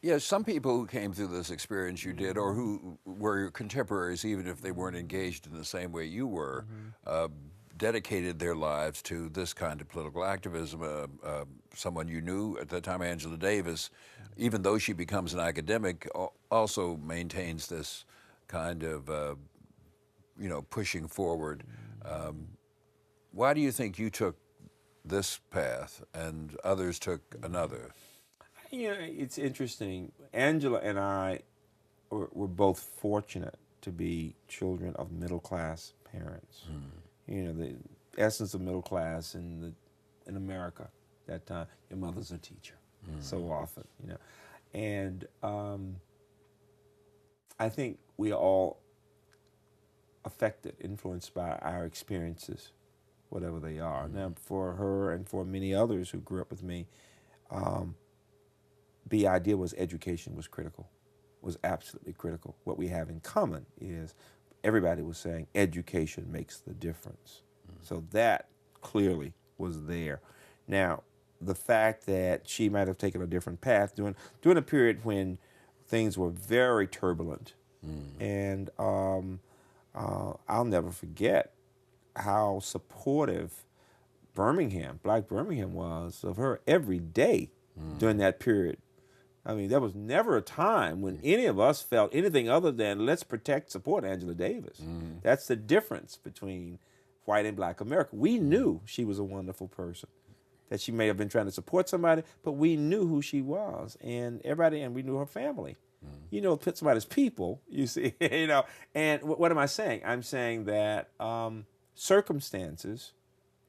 Yeah, some people who came through this experience you did, or who were your contemporaries, even if they weren't engaged in the same way you were, uh, dedicated their lives to this kind of political activism. Someone you knew at that time, Angela Davis, even though she becomes an academic, also maintains this kind of, pushing forward. Why do you think you took this path and others took another? It's interesting. Angela and I were both fortunate to be children of middle-class parents. The essence of middle class in America at that time. Your mother's a teacher, so often, and I think we are all affected, influenced by our experiences, whatever they are. Now, for her and for many others who grew up with me, the idea was education was critical, was absolutely critical. What we have in common is everybody was saying education makes the difference. So that clearly was there. Now, the fact that she might have taken a different path during a period when things were very turbulent, and I'll never forget how supportive Black Birmingham was of her every day during that period. I mean, there was never a time when any of us felt anything other than let's protect, support Angela Davis. That's the difference between white and Black America. We knew she was a wonderful person, that she may have been trying to support somebody, but we knew who she was, and we knew her family. Put somebody's people, you see, And what am I saying? I'm saying that circumstances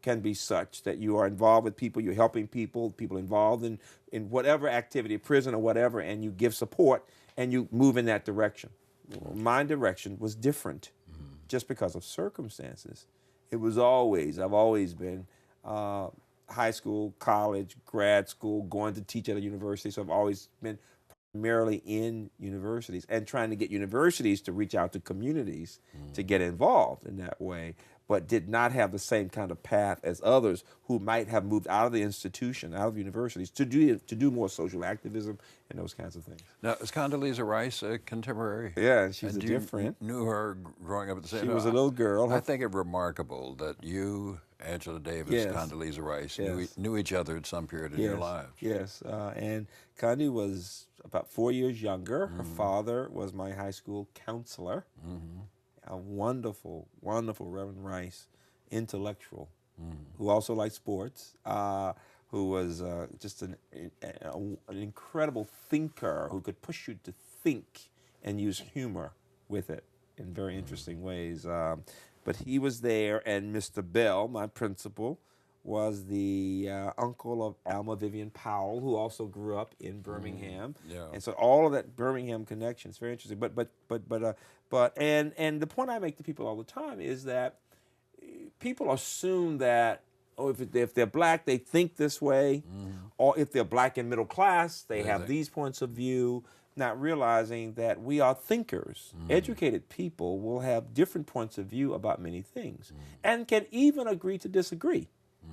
can be such that you are involved with people, you're helping people involved in whatever activity, prison or whatever, and you give support and you move in that direction. My direction was different just because of circumstances. I've always been high school, college, grad school, going to teach at a university, so I've always been primarily in universities and trying to get universities to reach out to communities to get involved in that way, but did not have the same kind of path as others who might have moved out of the institution, out of universities, to do more social activism and those kinds of things. Now, is Condoleezza Rice a contemporary? Yeah, she's and different. You knew her growing up at the same time? She was a little girl. I think it remarkable that you, Angela Davis, Condoleezza Rice, knew each other at some period in your lives. Yes, and Condi was about 4 years younger. Her father was my high school counselor. A wonderful, wonderful Reverend Rice, intellectual, who also liked sports, who was just an incredible thinker who could push you to think and use humor with it in very interesting ways. But he was there, and Mr. Bell, my principal, was the uncle of Alma Vivian Powell, who also grew up in Birmingham. And so all of that Birmingham connection is very interesting. But the point I make to people all the time is that people assume that, if they're Black, they think this way, or if they're Black and middle class, they have these points of view, not realizing that we are thinkers. Educated people will have different points of view about many things and can even agree to disagree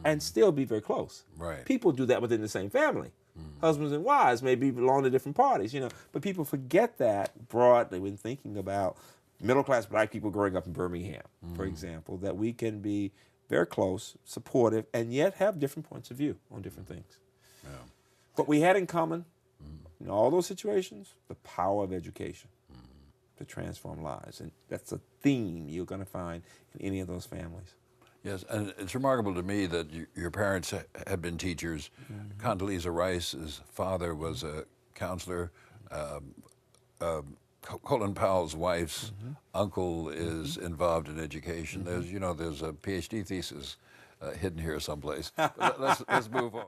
and still be very close. Right. People do that within the same family. Husbands and wives maybe belong to different parties, but people forget that broadly when thinking about middle-class Black people growing up in Birmingham, for example, that we can be very close, supportive, and yet have different points of view on different things. What we had in common in all those situations, the power of education to transform lives. And that's a theme you're going to find in any of those families. Yes, and it's remarkable to me that your parents had been teachers. Condoleezza Rice's father was a counselor. Colin Powell's wife's uncle is involved in education. There's a PhD thesis hidden here someplace. Let's move on.